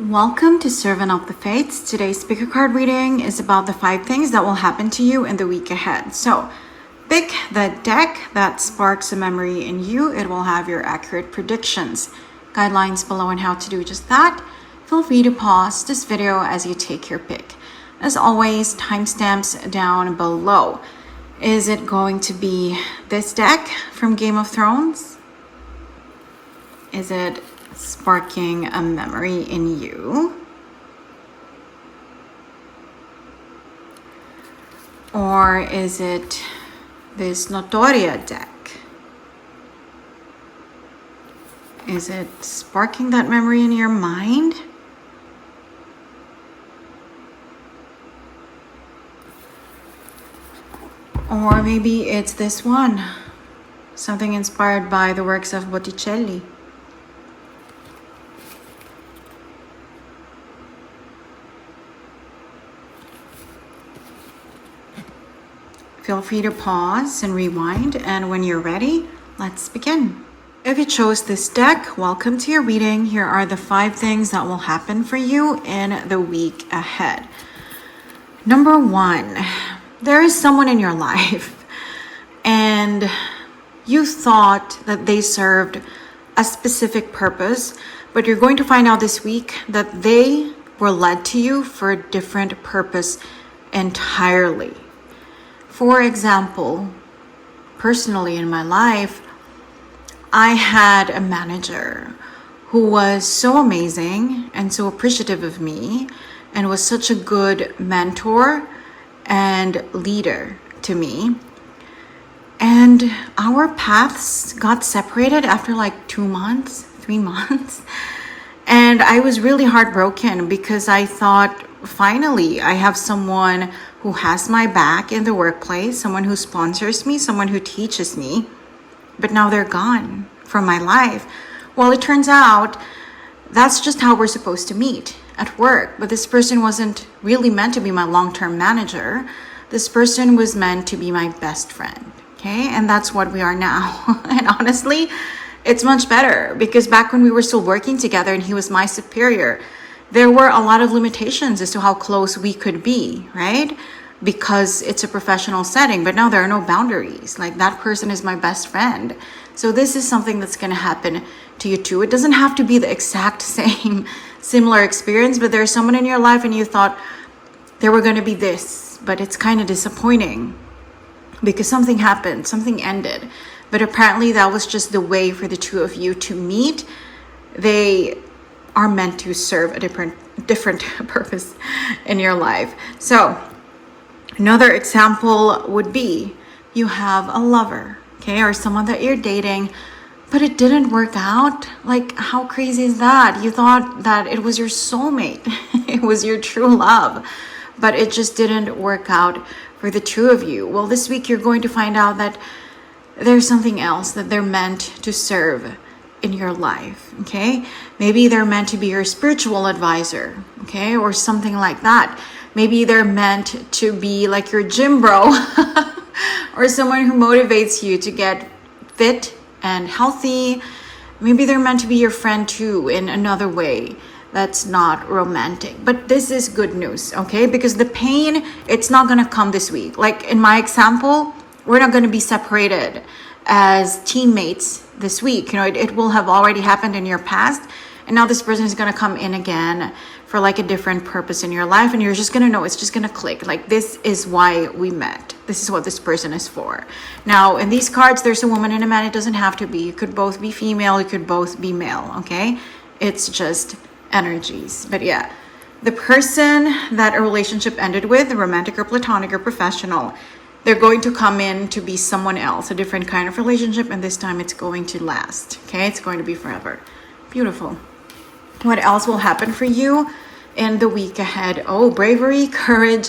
Welcome to Servant of the Fates. Today's picker card reading is about the 5 things that will happen to you in the week ahead. So pick the deck that sparks a memory in you. It will have your accurate predictions. Guidelines below on how to do just that. Feel free to pause this video as you take your pick. As always, timestamps down below. Is it going to be this deck from Game of Thrones? Is it sparking a memory in you? Or is it this Notoria deck? Is it sparking that memory in your mind? Or maybe it's this one, something inspired by the works of Botticelli. Feel free to pause and rewind, and when you're ready, let's begin. If you chose this deck, welcome to your reading. Here are the 5 things that will happen for you in the week ahead. Number 1, there is someone in your life and you thought that they served a specific purpose, but you're going to find out this week that they were led to you for a different purpose entirely. For example, personally in my life, I had a manager who was so amazing and so appreciative of me and was such a good mentor and leader to me. And our paths got separated after like 2 months, 3 months. And I was really heartbroken because I thought, finally, I have someone who has my back in the workplace, someone who sponsors me, someone who teaches me, but now they're gone from my life. Well, it turns out that's just how we're supposed to meet at work, but this person wasn't really meant to be my long-term manager. This person was meant to be my best friend, okay? And that's what we are now. And honestly, it's much better because back when we were still working together and he was my superior, there were a lot of limitations as to how close we could be, right? Because it's a professional setting, but now there are no boundaries. Like, that person is my best friend. So this is something that's going to happen to you too. It doesn't have to be the exact same similar experience, but there's someone in your life and you thought they were going to be this, but it's kind of disappointing because something happened, something ended. But apparently that was just the way for the two of you to meet. They are meant to serve a different purpose in your life. So another example would be you have a lover, okay, or someone that you're dating, but it didn't work out. Like, how crazy is that? You thought that it was your soulmate, it was your true love, but it just didn't work out for the two of you. Well, this week you're going to find out that there's something else that they're meant to serve in your life, okay? Maybe they're meant to be your spiritual advisor, okay, or something like that. Maybe they're meant to be like your gym bro or someone who motivates you to get fit and healthy. Maybe they're meant to be your friend too in another way that's not romantic. But this is good news, okay? Because the pain, it's not gonna come this week. Like in my example, we're not gonna be separated as teammates this week. You know, it will have already happened in your past, and now this person is going to come in again for like a different purpose in your life, and you're just going to know, it's just going to click. Like, this is why we met. This is what this person is for. Now in these cards, there's a woman and a man. It doesn't have to be. It could both be female, it could both be male, okay? It's just energies. But yeah, the person that a relationship ended with, romantic or platonic or professional, they're going to come in to be someone else, a different kind of relationship, and this time it's going to last, okay? It's going to be forever. Beautiful. What else will happen for you in the week ahead? Oh, bravery, courage.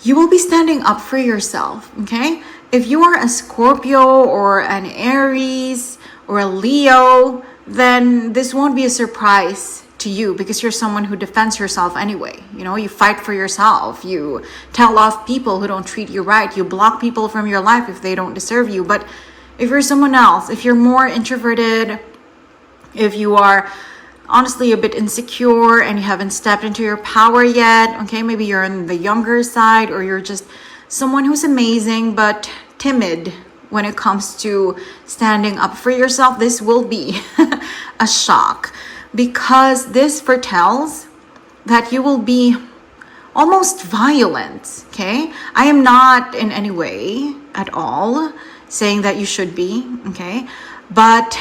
You will be standing up for yourself, okay? If you are a Scorpio or an Aries or a Leo, then this won't be a surprise to you because you're someone who defends yourself anyway. You know, you fight for yourself. You tell off people who don't treat you right. You block people from your life if they don't deserve you. But if you're someone else, if you're more introverted, if you are honestly a bit insecure and you haven't stepped into your power yet, okay, maybe you're on the younger side, or you're just someone who's amazing but timid when it comes to standing up for yourself, this will be a shock, because this foretells that you will be almost violent, okay? I am not in any way at all saying that you should be, okay? But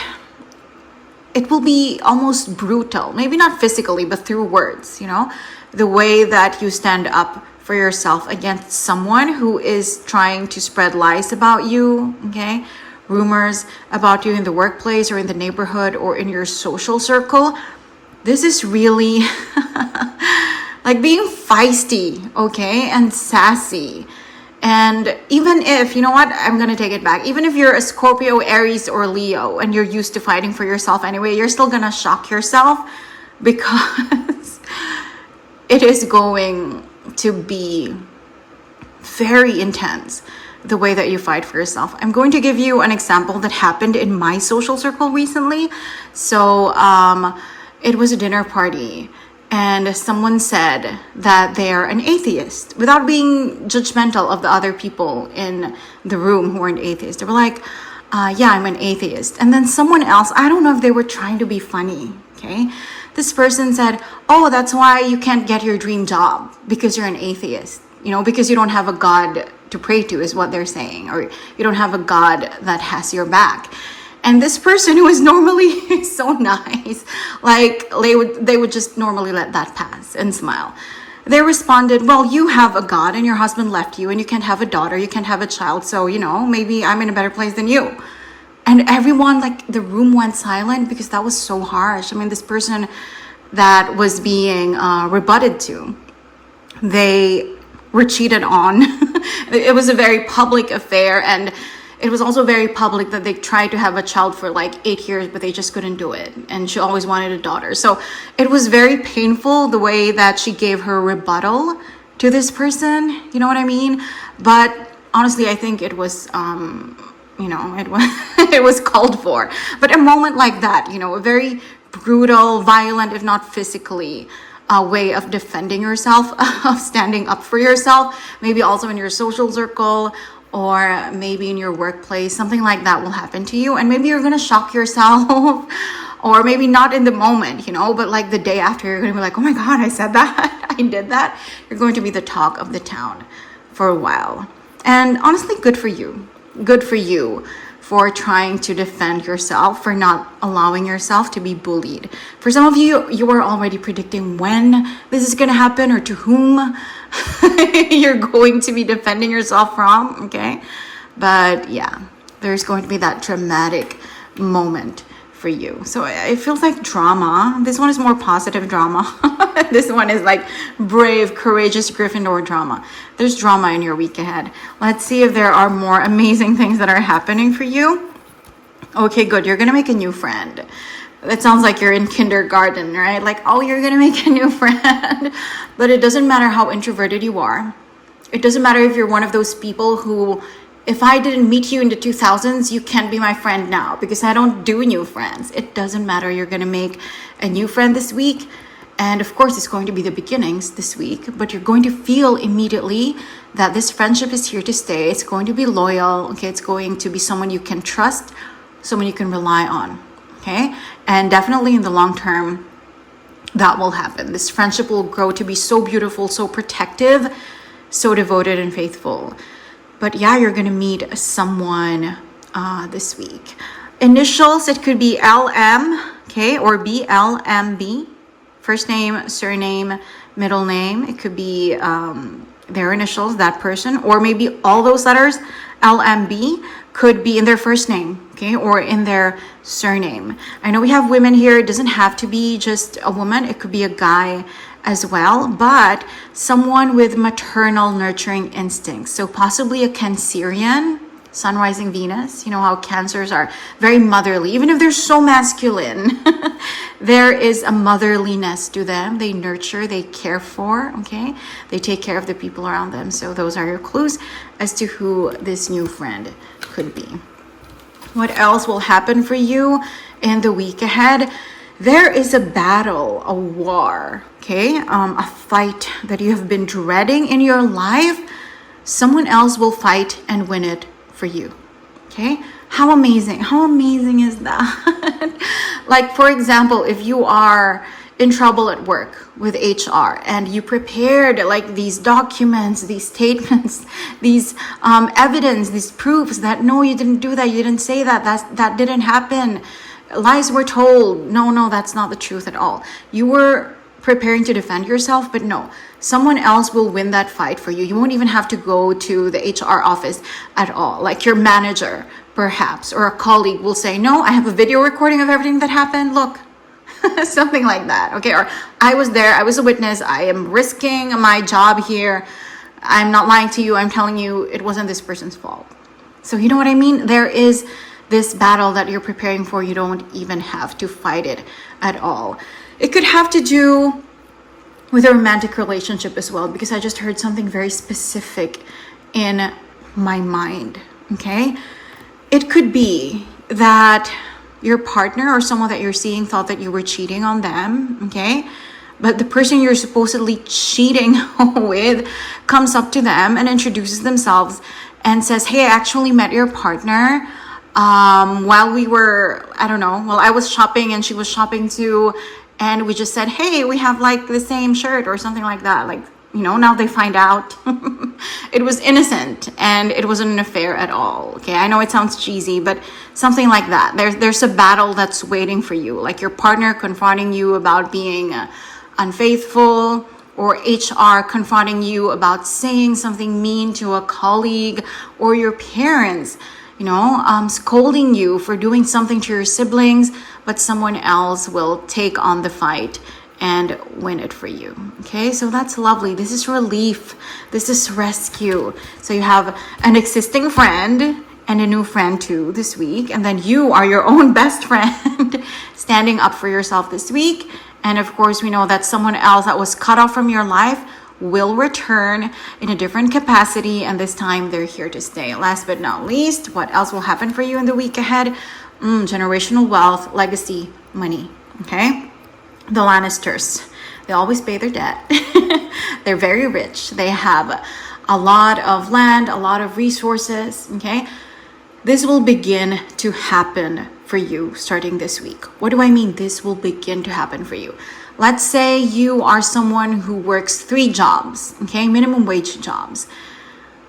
it will be almost brutal, maybe not physically, but through words, you know? The way that you stand up for yourself against someone who is trying to spread lies about you, okay? Rumors about you in the workplace or in the neighborhood or in your social circle. This is really like being feisty, okay? And sassy. And even if, you know what, I'm gonna take it back. Even if you're a Scorpio, Aries, or Leo, and you're used to fighting for yourself anyway, you're still gonna shock yourself, because it is going to be very intense, the way that you fight for yourself. I'm going to give you an example that happened in my social circle recently. So it was a dinner party, and someone said that they're an atheist without being judgmental of the other people in the room who weren't atheists. They were like, yeah, I'm an atheist. And then someone else, I don't know if they were trying to be funny, okay? This person said, oh, that's why you can't get your dream job, because you're an atheist. You know, because you don't have a God to pray to, is what they're saying. Or you don't have a God that has your back. And this person, who is normally so nice, like they would just normally let that pass and smile. They responded, well, you have a God and your husband left you and you can't have a daughter, you can't have a child. So, you know, maybe I'm in a better place than you. And everyone, like, the room went silent, because that was so harsh. I mean, this person that was being rebutted to, they were cheated on. It was a very public affair, and it was also very public that they tried to have a child for like 8 years, but they just couldn't do it. And she always wanted a daughter. So it was very painful, the way that she gave her rebuttal to this person. You know what I mean? But honestly, I think it was, you know, it was, it was called for. But a moment like that, you know, a very brutal, violent, if not physically, a way of defending yourself, of standing up for yourself, maybe also in your social circle, or maybe in your workplace, something like that will happen to you. And maybe you're going to shock yourself, or maybe not in the moment, you know, but like the day after, you're going to be like, oh my God, I said that, I did that. You're going to be the talk of the town for a while. And honestly, good for you. Good for you for trying to defend yourself, for not allowing yourself to be bullied. For some of you, you are already predicting when this is going to happen, or to whom you're going to be defending yourself from, okay? But yeah, there's going to be that dramatic moment for you. So it feels like drama. This one is more positive drama. This one is like brave, courageous Gryffindor drama. There's drama in your week ahead. Let's see if there are more amazing things that are happening for you. Okay, good. You're going to make a new friend. That sounds like you're in kindergarten, right? Like, oh, you're going to make a new friend. But it doesn't matter how introverted you are. It doesn't matter if you're one of those people who, if I didn't meet you in the 2000s, you can't be my friend now, because I don't do new friends. It doesn't matter. You're going to make a new friend this week. And of course, it's going to be the beginnings this week, but you're going to feel immediately that this friendship is here to stay. It's going to be loyal. Okay. It's going to be someone you can trust, someone you can rely on. Okay. And definitely in the long term, that will happen. This friendship will grow to be so beautiful, so protective, so devoted and faithful. But yeah, you're going to meet someone this week. Initials, it could be LM, okay, or BLMB. First name, surname, middle name. It could be their initials, that person, or maybe all those letters, LMB, could be in their first name, okay, or in their surname. I know we have women here. It doesn't have to be just a woman. It could be a guy as well, but someone with maternal nurturing instincts. So possibly a Cancerian, Sun rising Venus. You know how Cancers are very motherly, even if they're so masculine. There is a motherliness to them. They nurture, they care for, okay? They take care of the people around them. So those are your clues as to who this new friend could be. What else will happen for you in the week ahead? There is a battle, a war, okay? A fight that you have been dreading in your life. Someone else will fight and win it for you, okay? How amazing. How amazing is that? Like, for example, if you are in trouble at work with HR and you prepared like these documents, these statements, these evidence, these proofs that no, you didn't do that, you didn't say that, that didn't happen. Lies were told. No, that's not the truth at all. You were preparing to defend yourself, but no, someone else will win that fight for you. You won't even have to go to the HR office at all. Like your manager, perhaps, or a colleague will say, no, I have a video recording of everything that happened. Look, something like that. Okay. Or I was there. I was a witness. I am risking my job here. I'm not lying to you. I'm telling you it wasn't this person's fault. So you know what I mean? There is this battle that you're preparing for. You don't even have to fight it at all. It could have to do with a romantic relationship as well, because I just heard something very specific in my mind. Okay. It could be that your partner or someone that you're seeing thought that you were cheating on them, okay? But the person you're supposedly cheating with comes up to them and introduces themselves and says, hey, I actually met your partner while we were, I don't know, while I was shopping and she was shopping too. And we just said, hey, we have like the same shirt or something like that. Like, you know, now they find out it was innocent and it wasn't an affair at all. Okay, I know it sounds cheesy, but something like that. There's a battle that's waiting for you, like your partner confronting you about being unfaithful, or HR confronting you about saying something mean to a colleague, or your parents, you know, scolding you for doing something to your siblings, but someone else will take on the fight and win it for you. Okay, so that's lovely. This is relief. This is rescue. So you have an existing friend and a new friend too this week. And then you are your own best friend standing up for yourself this week. And of course, we know that someone else that was cut off from your life will return in a different capacity. And this time they're here to stay. Last but not least, what else will happen for you in the week ahead? Generational wealth, legacy, money. Okay. The Lannisters, they always pay their debt. They're very rich. They have a lot of land, a lot of resources. Okay. This will begin to happen for you starting this week. What do I mean? This will begin to happen for you. Let's say you are someone who works 3 jobs, okay, minimum wage jobs.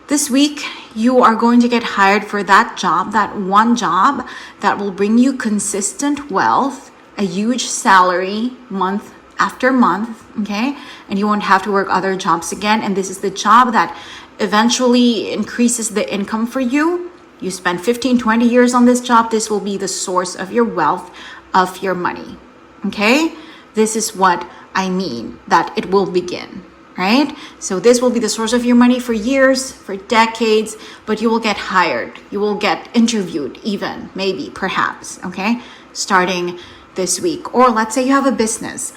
This week, you are going to get hired for that job, that one job that will bring you consistent wealth, a huge salary month after month, okay? And you won't have to work other jobs again. And this is the job that eventually increases the income for you. You spend 15, 20 years on this job. This will be the source of your wealth, of your money, okay? This is what I mean, that it will begin, right? So this will be the source of your money for years, for decades, but you will get hired. You will get interviewed even, maybe, perhaps, okay? Starting this week. Or let's say you have a business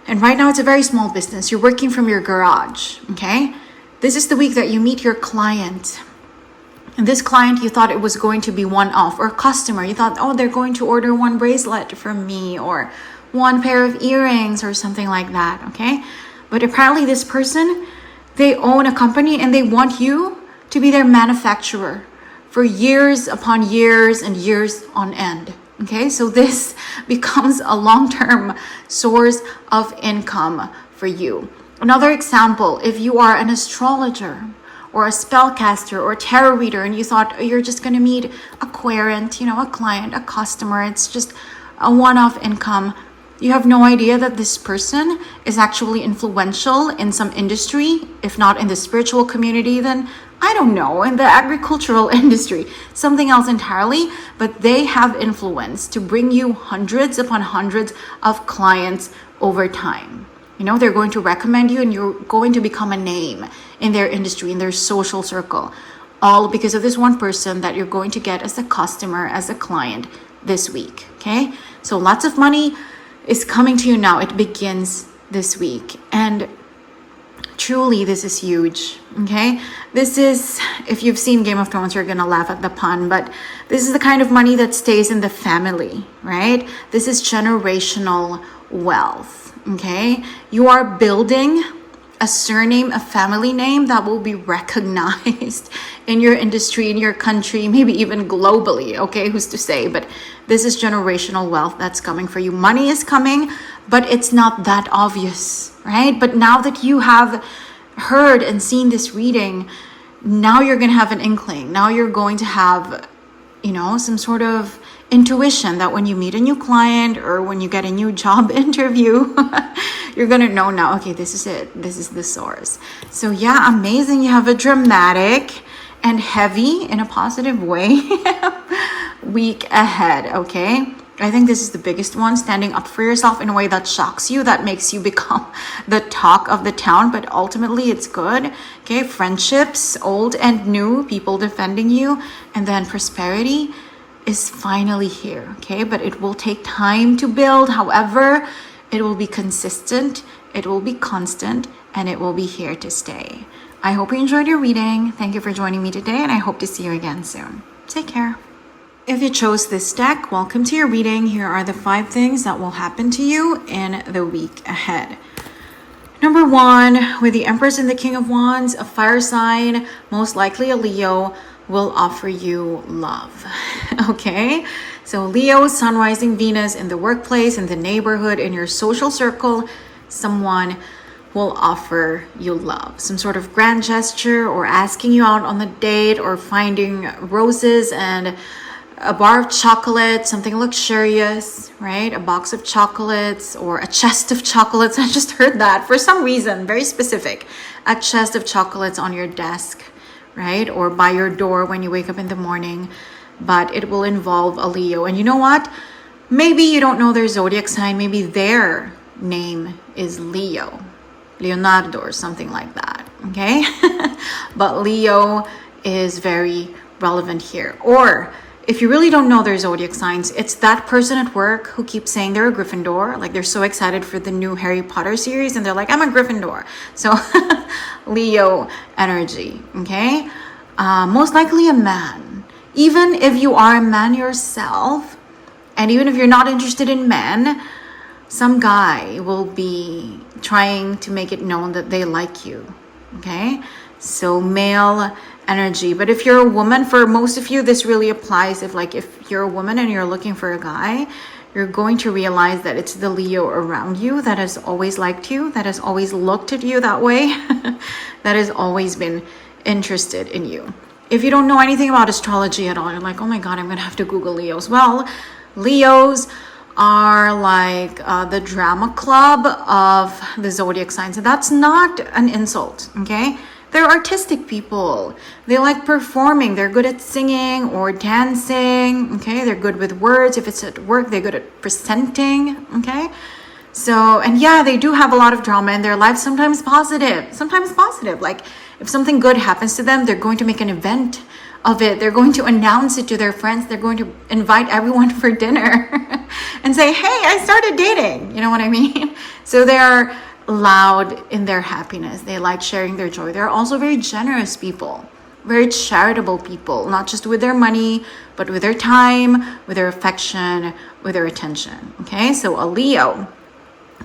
and right now it's a very small business. You're working from your garage, okay? This is the week that you meet your client. And this client, you thought it was going to be one-off, or customer. You thought, oh, they're going to order 1 bracelet from me or 1 pair of earrings or something like that, okay? But apparently this person, they own a company and they want you to be their manufacturer for years upon years and years on end. Okay, so this becomes a long-term source of income for you. Another example, if you are an astrologer or a spellcaster or a tarot reader and you thought, oh, you're just going to meet a querent, you know, a client, a customer, it's just a one-off income. You have no idea that this person is actually influential in some industry, if not in the spiritual community, then I don't know, in the agricultural industry, something else entirely, but they have influence to bring you hundreds upon hundreds of clients over time. You know, they're going to recommend you and you're going to become a name in their industry, in their social circle, all because of this one person that you're going to get as a customer, as a client this week, okay? So lots of money is coming to you now. It begins this week. And Truly, this is huge, okay? This is, if you've seen Game of Thrones, you're gonna laugh at the pun, but this is the kind of money that stays in the family, right? This is generational wealth, okay? You are building a surname, a family name that will be recognized in your industry, in your country, maybe even globally, okay? Who's to say? But this is generational wealth that's coming for you. Money is coming, but it's not that obvious, right? But now that you have heard and seen this reading, now you're going to have an inkling. Now you're going to have, some sort of intuition that when you meet a new client or when you get a new job interview, you're going to know now, okay, this is it. This is the source. So yeah, amazing. You have a dramatic and heavy in a positive way week ahead, okay? I think this is the biggest one, standing up for yourself in a way that shocks you, that makes you become the talk of the town, but ultimately it's good, okay? Friendships, old and new, people defending you, and then prosperity is finally here, okay? But it will take time to build. However, it will be consistent, it will be constant, and it will be here to stay. I hope you enjoyed your reading. Thank you for joining me today, and I hope to see you again soon. Take care. If you chose this deck, welcome to your reading. Here are the 5 things that will happen to you in the week ahead. Number 1, with the Empress and the King of Wands, a fire sign, most likely a Leo, will offer you love. Okay? So Leo, Sun, Rising, Venus in the workplace, in the neighborhood, in your social circle, someone will offer you love. Some sort of grand gesture, or asking you out on a date, or finding roses and a bar of chocolate, something luxurious, right? A box of chocolates or a chest of chocolates. I just heard that for some reason, very specific. A chest of chocolates on your desk, right? Or by your door when you wake up in the morning. But it will involve a Leo. And you know what? Maybe you don't know their zodiac sign. Maybe their name is Leo, Leonardo, or something like that, okay? But Leo is very relevant here. Or if you really don't know their zodiac signs, it's that person at work who keeps saying they're a Gryffindor. Like, they're so excited for the new Harry Potter series and they're like, I'm a Gryffindor. So Leo energy, okay? Most likely a man. Even if you are a man yourself, and even if you're not interested in men, some guy will be trying to make it known that they like you, okay? So male energy. But if you're a woman, for most of you, this really applies. If you're a woman and you're looking for a guy, you're going to realize that it's the Leo around you that has always liked you, that has always looked at you that way, that has always been interested in you. If you don't know anything about astrology at all, you're like, oh my God, I'm going to have to Google Leos. Well, Leos are like the drama club of the zodiac signs. And that's not an insult, okay? They're artistic people. They like performing. They're good at singing or dancing, okay? They're good with words. If it's at work, they're good at presenting, okay? So, and yeah, they do have a lot of drama in their life, sometimes positive. Like, if something good happens to them, they're going to make an event of it. They're going to announce it to their friends. They're going to invite everyone for dinner and say, hey, I started dating. You know what I mean? So they're loud in their happiness. They like sharing their joy. They're also very generous people, very charitable people, not just with their money, but with their time, with their affection, with their attention. Okay, so a Leo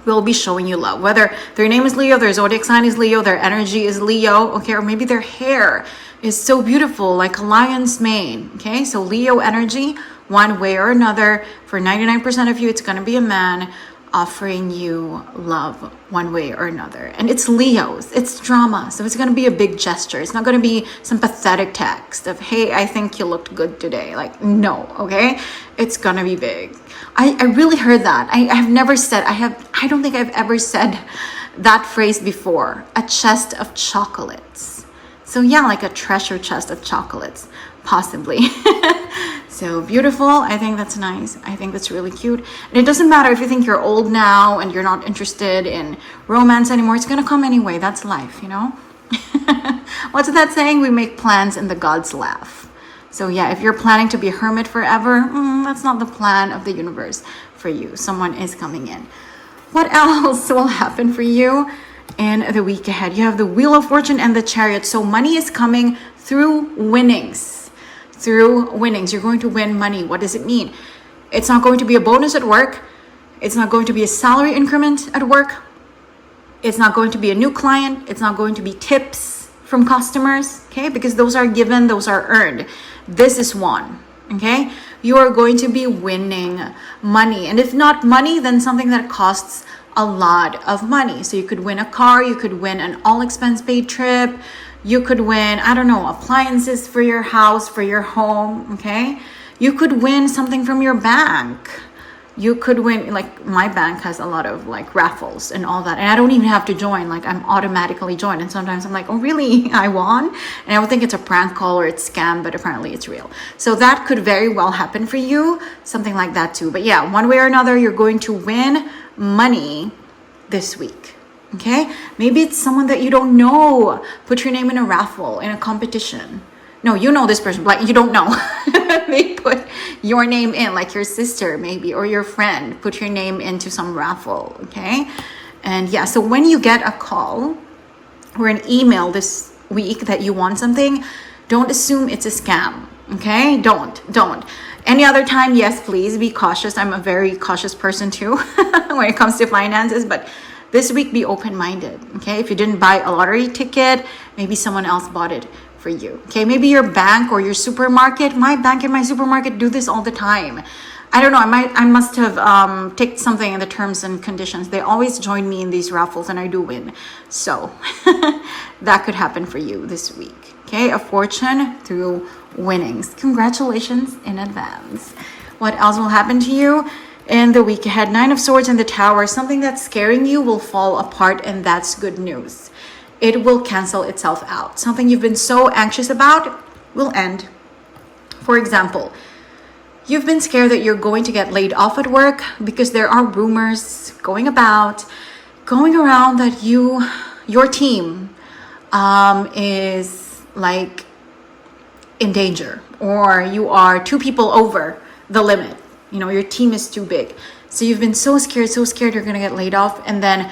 will be showing you love, whether their name is Leo, their zodiac sign is Leo, their energy is Leo, okay, or maybe their hair is so beautiful, like a lion's mane. Okay, so Leo energy, one way or another. For 99% of you, it's going to be a man offering you love one way or another. And it's Leos, it's drama, so it's going to be a big gesture. It's not going to be some pathetic text of, hey, I think you looked good today. Like, no, okay? It's going to be big. I really heard that. I've never said, I don't think I've ever said that phrase before. A chest of chocolates. So yeah, like a treasure chest of chocolates, possibly. So beautiful. I think that's nice. I think that's really cute. And it doesn't matter if you think you're old now and you're not interested in romance anymore. It's going to come anyway. That's life, you know? What's that saying? We make plans and the gods laugh. So yeah, if you're planning to be a hermit forever, that's not the plan of the universe for you. Someone is coming in. What else will happen for you? in the week ahead. You have the Wheel of Fortune and the Chariot. So money is coming through winnings. Through winnings. You're going to win money. What does it mean? It's not going to be a bonus at work. It's not going to be a salary increment at work. It's not going to be a new client. It's not going to be tips from customers, okay? Because those are given, those are earned. This is one, okay? You are going to be winning money. And if not money, then something that costs a lot of money. So you could win a car, you could win an all expense paid trip, you could win, I don't know, appliances for your house, for your home, okay? You could win something from your bank. You could win, like my bank has a lot of like raffles and all that, and I don't even have to join, like I'm automatically joined. And sometimes I'm like, oh really, I won? And I would think it's a prank call or it's scam, but apparently it's real. So that could very well happen for you, something like that too. But yeah, one way or another, you're going to win money this week. Okay, maybe it's someone that you don't know. Put your name in a raffle, in a competition. No, you know this person, like you don't know. They put your name in, like your sister maybe, or your friend, put your name into some raffle, okay? And yeah, so when you get a call or an email this week that you want something, don't assume it's a scam, okay? Don't. Any other time, yes, please be cautious. I'm a very cautious person too when it comes to finances, but this week be open-minded, okay? If you didn't buy a lottery ticket, maybe someone else bought it for you, okay? Maybe your bank or your supermarket. My bank and my supermarket do this all the time. I don't know, I must have ticked something in the terms and conditions. They always join me in these raffles and I do win. So that could happen for you this week, okay? A fortune through winnings. Congratulations in advance. What else will happen to you in the week ahead? Nine of Swords and the Tower. Something that's scaring you will fall apart, and that's good news. It will cancel itself out. Something you've been so anxious about will end. For example, you've been scared that you're going to get laid off at work because there are rumors going around that your team is like in danger, or you are two people over the limit. You know, your team is too big. So you've been so scared you're going to get laid off, and then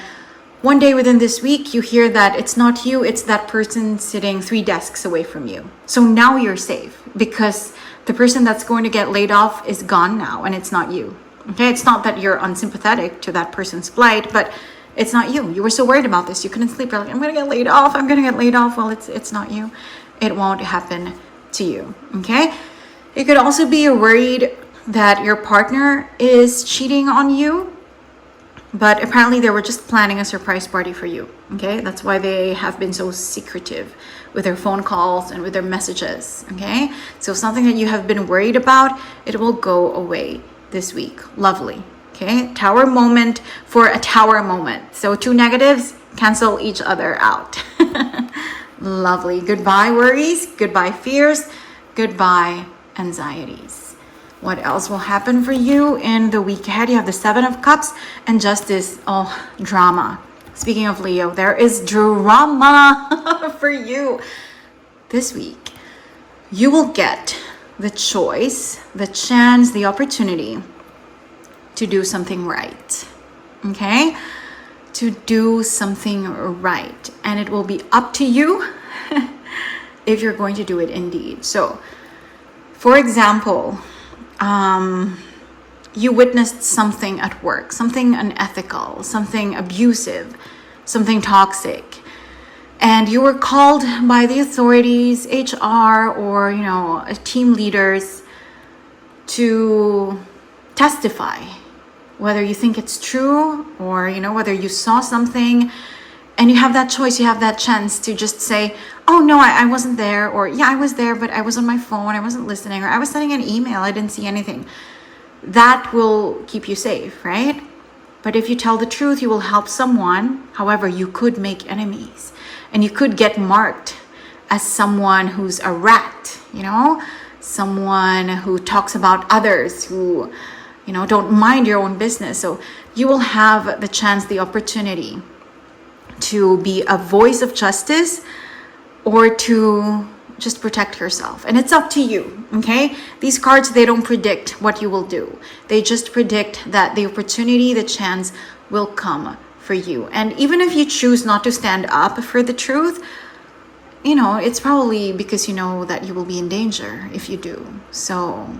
one day within this week, you hear that it's not you, it's that person sitting 3 desks away from you. So now you're safe because the person that's going to get laid off is gone now, and it's not you. Okay, it's not that you're unsympathetic to that person's plight, but it's not you. You were so worried about this, you couldn't sleep. You're like, I'm gonna get laid off. Well, it's not you. It won't happen to you. Okay. It could also be you're worried that your partner is cheating on you, but apparently they were just planning a surprise party for you, okay? That's why they have been so secretive with their phone calls and with their messages, okay? So something that you have been worried about, it will go away this week. Lovely, okay? Tower moment for a tower moment. So 2 negatives cancel each other out. Lovely. Goodbye worries, goodbye fears, goodbye anxieties. What else will happen for you in the week ahead? You have the 7 of Cups and Justice. Oh, drama. Speaking of Leo, there is drama for you this week. You will get the choice, the chance, the opportunity to do something right. Okay? To do something right. And it will be up to you if you're going to do it indeed. So, for example, you witnessed something at work, something unethical, something abusive, something toxic, and you were called by the authorities, HR, or, team leaders to testify whether you think it's true or, whether you saw something. And you have that choice, you have that chance to just say, oh no, I wasn't there, or yeah, I was there, but I was on my phone, I wasn't listening, or I was sending an email, I didn't see anything. That will keep you safe, right? But if you tell the truth, you will help someone. However, you could make enemies, and you could get marked as someone who's a rat, someone who talks about others, who, don't mind your own business. So you will have the chance, the opportunity to be a voice of justice or to just protect yourself. And it's up to you, okay? These cards, they don't predict what you will do. They just predict that the opportunity, the chance will come for you. And even if you choose not to stand up for the truth, you know, it's probably because you know that you will be in danger if you do. So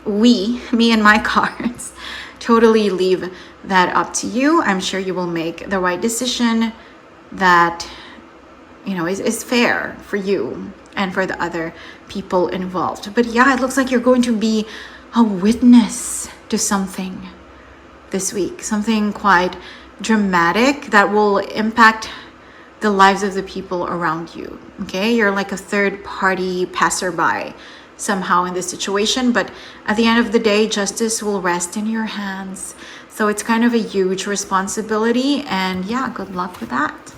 me and my cards, totally leave that up to you. I'm sure you will make the right decision that, you know, is fair for you and for the other people involved. But yeah, it looks like you're going to be a witness to something this week, something quite dramatic that will impact the lives of the people around you. Okay, you're like a third party passerby somehow in this situation, but at the end of the day, justice will rest in your hands. So it's kind of a huge responsibility, and yeah, good luck with that.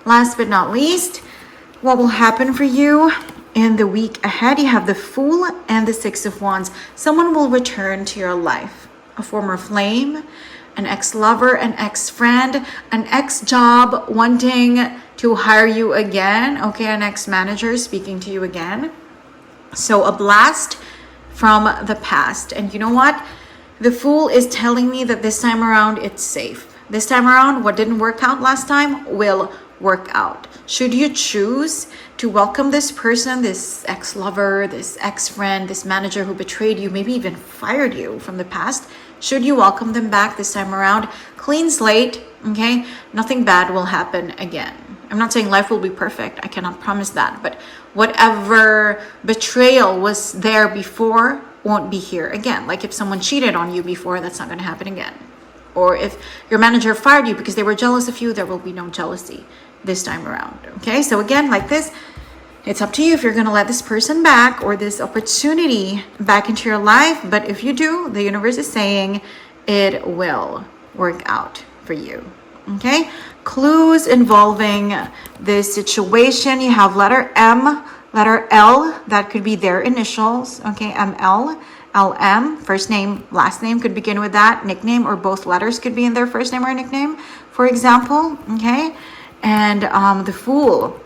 Last but not least, what will happen for you in the week ahead? You have the Fool and the Six of Wands. Someone will return to your life, a former flame, an ex-lover, an ex-friend, an ex-job wanting to hire you again. Okay, an ex-manager speaking to you again. So a blast from the past. And you know what? The Fool is telling me that this time around it's safe. This time around, what didn't work out last time will work out. Should you choose to welcome this person, this ex-lover, this ex-friend, this manager who betrayed you, maybe even fired you from the past, should you welcome them back this time around, clean slate, okay? Nothing bad will happen again. I'm not saying life will be perfect. I cannot promise that. But whatever betrayal was there before won't be here again. Like if someone cheated on you before, that's not going to happen again. Or if your manager fired you because they were jealous of you, there will be no jealousy this time around. Okay? So again, like this, it's up to you if you're going to let this person back or this opportunity back into your life. But if you do, the universe is saying it will work out for you. Okay? Clues involving this situation. You have letter M, letter L. That could be their initials. Okay? ML, LM. First name, last name could begin with that. Nickname or both letters could be in their first name or nickname, for example. Okay? And the Fool.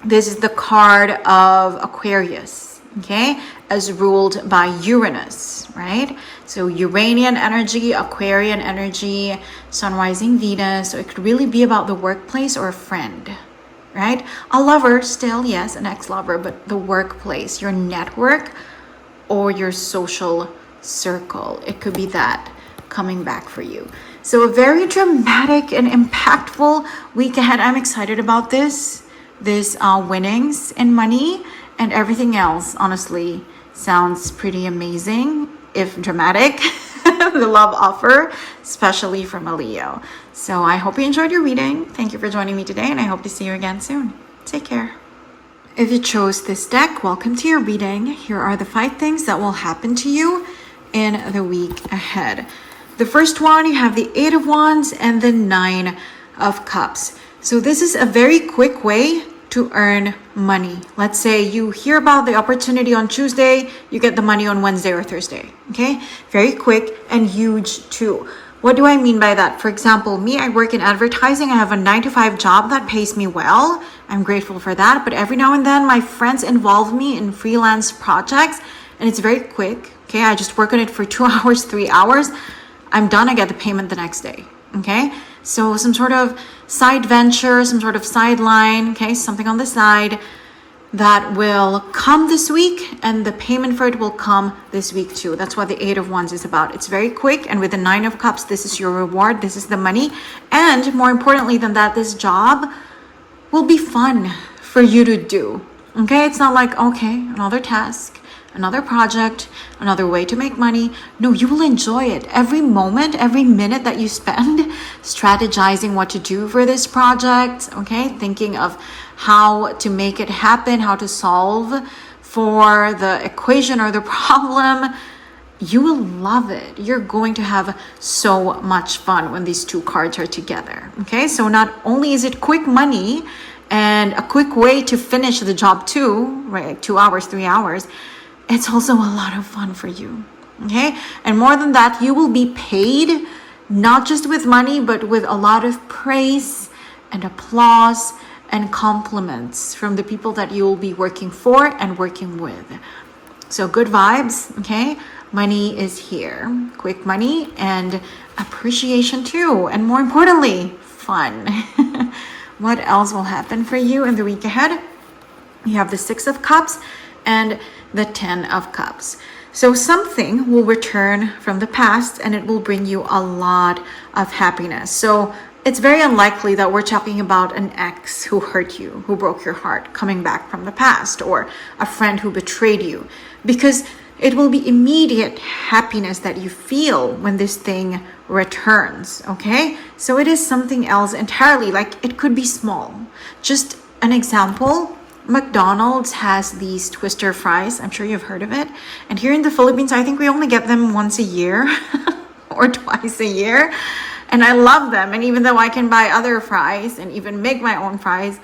This is the card of Aquarius, okay, as ruled by Uranus, right? So Uranian energy, Aquarian energy, Sun rising Venus. So it could really be about the workplace or a friend, right? A lover still, yes, an ex-lover, but the workplace, your network or your social circle. It could be that coming back for you. So a very dramatic and impactful week ahead. I'm excited about this winnings in money, and everything else honestly sounds pretty amazing, if dramatic. The love offer, especially from a Leo. So I hope you enjoyed your reading. Thank you for joining me today, and I hope to see you again soon. Take care. If you chose this deck, welcome to your reading. Here are the 5 things that will happen to you in the week ahead. The first one, you have the 8 of Wands and the 9 of Cups. So this is a very quick way to earn money. Let's say you hear about the opportunity on Tuesday, you get the money on Wednesday or Thursday. Okay? Very quick and huge too. What do I mean by that? For example, me, I work in advertising. I have a 9-to-5 job that pays me well. I'm grateful for that. But every now and then my friends involve me in freelance projects and it's very quick. Okay? I just work on it for 2 hours, 3 hours. I'm done. I get the payment the next day. Okay? So some sort of side venture, some sort of sideline, okay, something on the side that will come this week, and the payment for it will come this week too. That's what the 8 of Wands is about. It's very quick, and with the 9 of Cups, this is your reward, this is the money, and more importantly than that, this job will be fun for you to do. Okay, it's not like, okay, another task, another project, another way to make money. No, you will enjoy it. Every moment, every minute that you spend strategizing what to do for this project, okay? Thinking of how to make it happen, how to solve for the equation or the problem. You will love it. You're going to have so much fun when these 2 cards are together, okay? So not only is it quick money and a quick way to finish the job too, right? 2 hours, 3 hours. It's also a lot of fun for you, okay? And more than that, you will be paid not just with money, but with a lot of praise and applause and compliments from the people that you will be working for and working with. So good vibes, okay? Money is here. Quick money and appreciation too. And more importantly, fun. What else will happen for you in the week ahead? You have the Six of Cups and the Ten of Cups. So something will return from the past and it will bring you a lot of happiness. So it's very unlikely that we're talking about an ex who hurt you, who broke your heart, coming back from the past, or a friend who betrayed you, because it will be immediate happiness that you feel when this thing returns, okay? So it is something else entirely, like it could be small. Just an example, McDonald's has these twister fries. I'm sure you've heard of it. And here in the Philippines, I think we only get them once a year or twice a year. And I love them. And even though I can buy other fries and even make my own fries,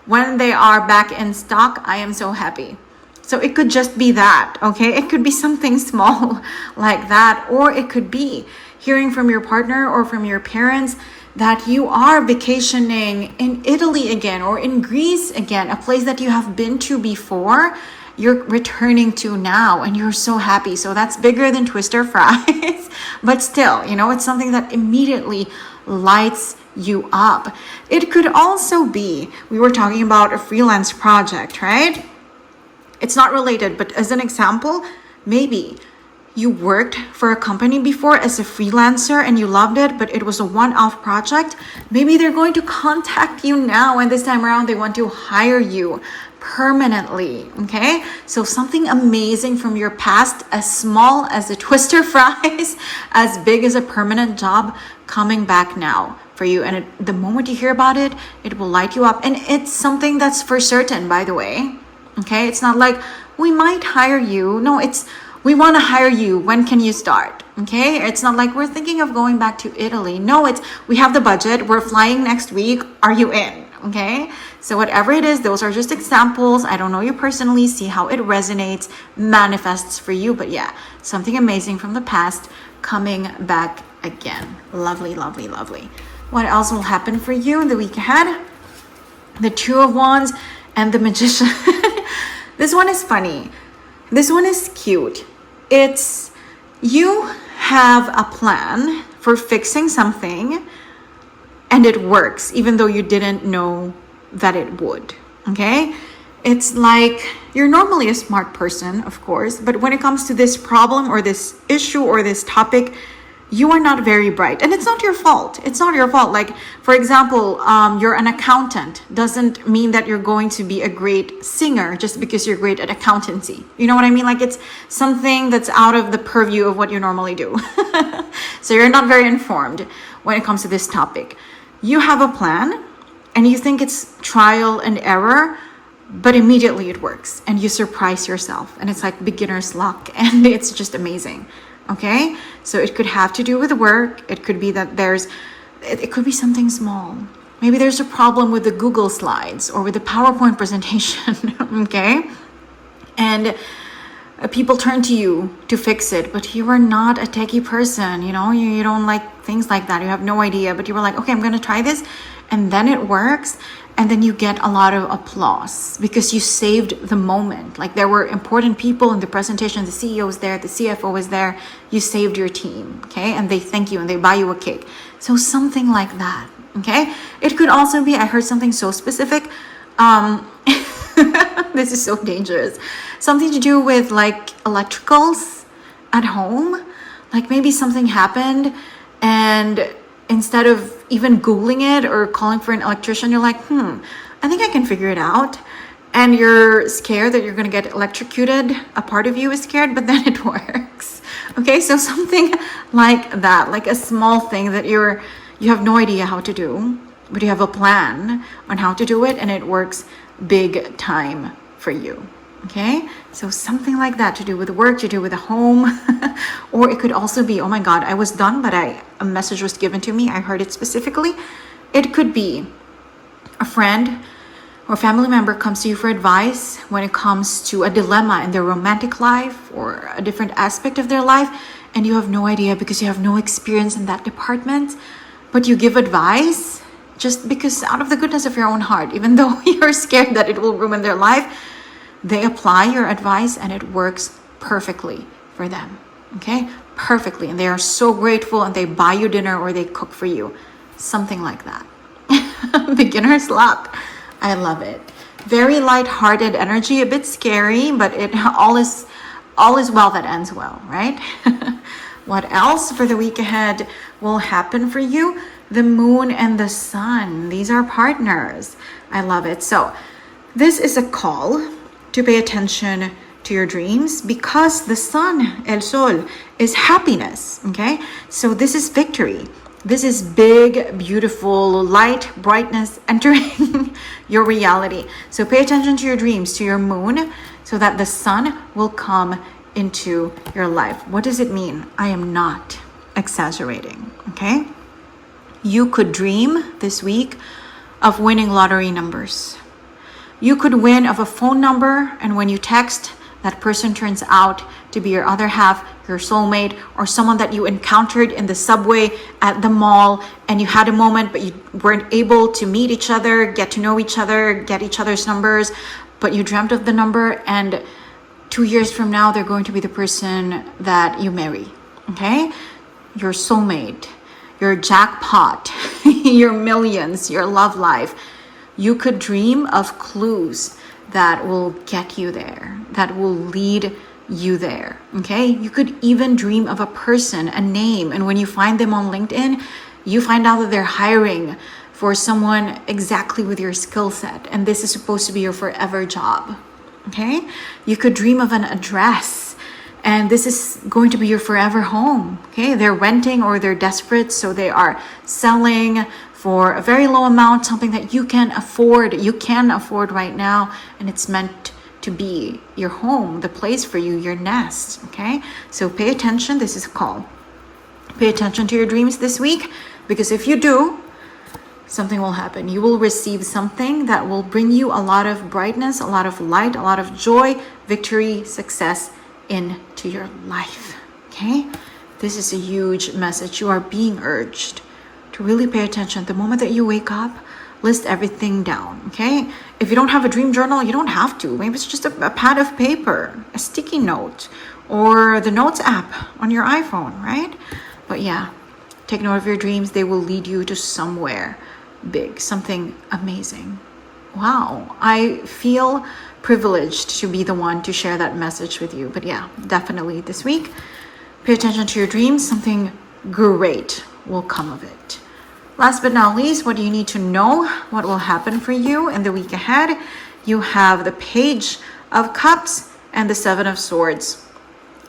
when they are back in stock, I am so happy. So it could just be that, okay? It could be something small like that, or it could be hearing from your partner or from your parents that you are vacationing in Italy again or in Greece again, a place that you have been to before, you're returning to now and you're so happy. So that's bigger than twister fries, but still, you know, it's something that immediately lights you up. It could also be, we were talking about a freelance project, right? It's not related, but as an example, maybe you worked for a company before as a freelancer and you loved it, but it was a one-off project. Maybe they're going to contact you now, and this time around they want to hire you permanently, okay? So something amazing from your past, as small as a twister fries, as big as a permanent job, coming back now for you. And the moment you hear about it, it will light you up. And it's something that's for certain, by the way, okay? It's not like, we might hire you. No, it's, we want to hire you. When can you start? Okay. It's not like we're thinking of going back to Italy. No, it's, we have the budget. We're flying next week. Are you in? Okay. So whatever it is, those are just examples. I don't know you personally. See how it resonates, manifests for you. But yeah, something amazing from the past coming back again. Lovely, lovely, lovely. What else will happen for you in the week ahead? The Two of Wands and the Magician. This one is funny. This one is cute. It's, you have a plan for fixing something and it works, even though you didn't know that it would, okay? It's like, you're normally a smart person, of course, but when it comes to this problem or this issue or this topic, you are not very bright. And it's not your fault. It's not your fault. Like, for example, you're an accountant. Doesn't mean that you're going to be a great singer just because you're great at accountancy. You know what I mean? Like, it's something that's out of the purview of what you normally do. So you're not very informed when it comes to this topic. You have a plan and you think it's trial and error, but immediately it works and you surprise yourself. And it's like beginner's luck and it's just amazing. Okay, so it could have to do with work. It could be that it could be something small. Maybe there's a problem with the Google slides or with the PowerPoint presentation, okay? And people turn to you to fix it, but you are not a techie person, you know? You don't like things like that. You have no idea, but you were like, okay, I'm going to try this. And then it works. And then you get a lot of applause because you saved the moment. Like, there were important people in the presentation. The CEO was there, the CFO was there. You saved your team, okay? And they thank you and they buy you a cake. So something like that, okay? It could also be, I heard something so specific. This is so dangerous. Something to do with like electricals at home. Like maybe something happened and instead of even Googling it or calling for an electrician, you're like, I think I can figure it out. And you're scared that you're going to get electrocuted. A part of you is scared, but then it works. Okay, so something like that, like a small thing that you have no idea how to do, but you have a plan on how to do it and it works big time for you. Okay, so something like that to do with work, to do with a home, or it could also be, oh my God, I was done, but a message was given to me. I heard it specifically. It could be a friend or family member comes to you for advice when it comes to a dilemma in their romantic life or a different aspect of their life, and you have no idea because you have no experience in that department, but you give advice just because out of the goodness of your own heart, even though you're scared that it will ruin their life. They apply your advice and it works perfectly for them. Okay? Perfectly. And they are so grateful and they buy you dinner or they cook for you. Something like that. Beginner's luck. I love it. Very light-hearted energy, a bit scary, but it all is well that ends well, right? What else for the week ahead will happen for you? The moon and the sun. These are partners. I love it. So this is a call to pay attention to your dreams because the sun, el sol, is happiness. Okay. So this is victory. This is big, beautiful light, brightness entering your reality. So pay attention to your dreams, to your moon, so that the sun will come into your life. What does it mean? I am not exaggerating, okay? You could dream this week of winning lottery numbers. You could win of a phone number, and when you text, that person turns out to be your other half, your soulmate, or someone that you encountered in the subway, at the mall, and you had a moment, but you weren't able to meet each other, get to know each other, get each other's numbers, but you dreamt of the number, and 2 years from now, they're going to be the person that you marry, okay? Your soulmate, your jackpot, your millions, your love life. You could dream of clues that will get you there, that will lead you there, okay? You could even dream of a person, a name, and when you find them on LinkedIn, you find out that they're hiring for someone exactly with your skill set, and this is supposed to be your forever job, okay? You could dream of an address, and this is going to be your forever home, okay? They're renting or they're desperate, so they are selling for a very low amount, something that you can afford right now, and it's meant to be your home, the place for you, your nest, okay? So pay attention. This is a call. Pay attention to your dreams this week, because if you do, something will happen. You will receive something that will bring you a lot of brightness, a lot of light, a lot of joy, victory, success into your life, okay? This is a huge message. You are being urged to really pay attention. The moment that you wake up, list everything down, okay? If you don't have a dream journal, you don't have to. Maybe it's just a pad of paper, a sticky note, or the Notes app on your iPhone, right? But yeah, take note of your dreams. They will lead you to somewhere big, something amazing. Wow, I feel privileged to be the one to share that message with you. But yeah, definitely this week, pay attention to your dreams. Something great will come of it. Last but not least, what do you need to know? What will happen for you in the week ahead? You have the Page of Cups and the Seven of Swords.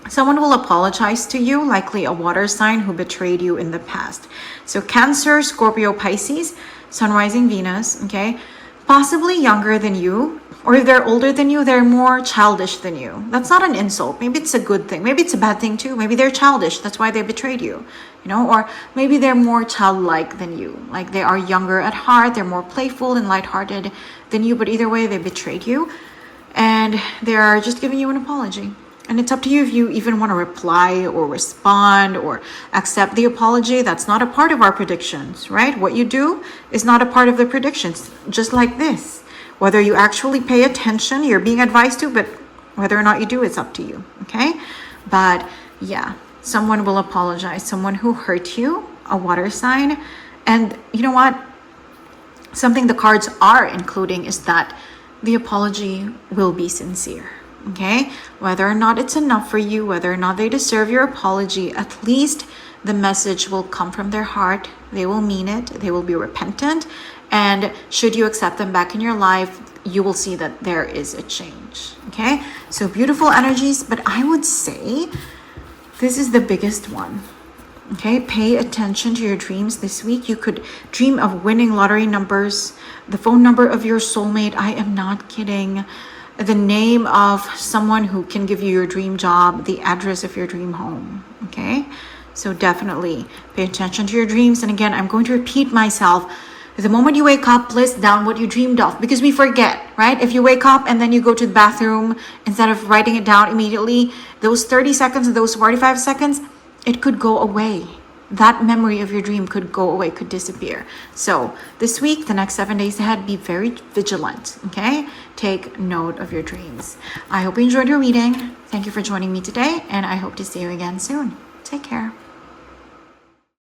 Someone will apologize to you, likely a water sign who betrayed you in the past. So Cancer, Scorpio, Pisces, Sun, Rising, Venus, okay? Possibly younger than you, or if they're older than you, they're more childish than you. That's not an insult. Maybe it's a good thing. Maybe it's a bad thing too. Maybe they're childish. That's why they betrayed you, you know? Or maybe they're more childlike than you. Like they are younger at heart. They're more playful and lighthearted than you. But either way, they betrayed you. And they are just giving you an apology. And it's up to you if you even want to reply or respond or accept the apology. That's not a part of our predictions, right? What you do is not a part of the predictions, just like this. Whether you actually pay attention, you're being advised to, but whether or not you do, it's up to you, okay? But yeah, someone will apologize, someone who hurt you, a water sign. And you know what? Something the cards are including is that the apology will be sincere. Okay, whether or not it's enough for you, whether or not they deserve your apology, at least the message will come from their heart. They will mean it. They will be repentant. And should you accept them back in your life, you will see that there is a change. Okay, so beautiful energies, but I would say this is the biggest one. Okay, pay attention to your dreams this week. You could dream of winning lottery numbers, the phone number of your soulmate. I am not kidding. The name of someone who can give you your dream job, the address of your dream home, okay? So definitely pay attention to your dreams. And again, I'm going to repeat myself. The moment you wake up, list down what you dreamed of, because we forget, right? If you wake up and then you go to the bathroom, instead of writing it down immediately, those 30 seconds and those 45 seconds, it could go away. That memory of your dream could go away, could disappear. So this week, the next 7 days ahead, be very vigilant, okay? Take note of your dreams. I hope you enjoyed your reading. Thank you for joining me today, and I hope to see you again soon. Take care.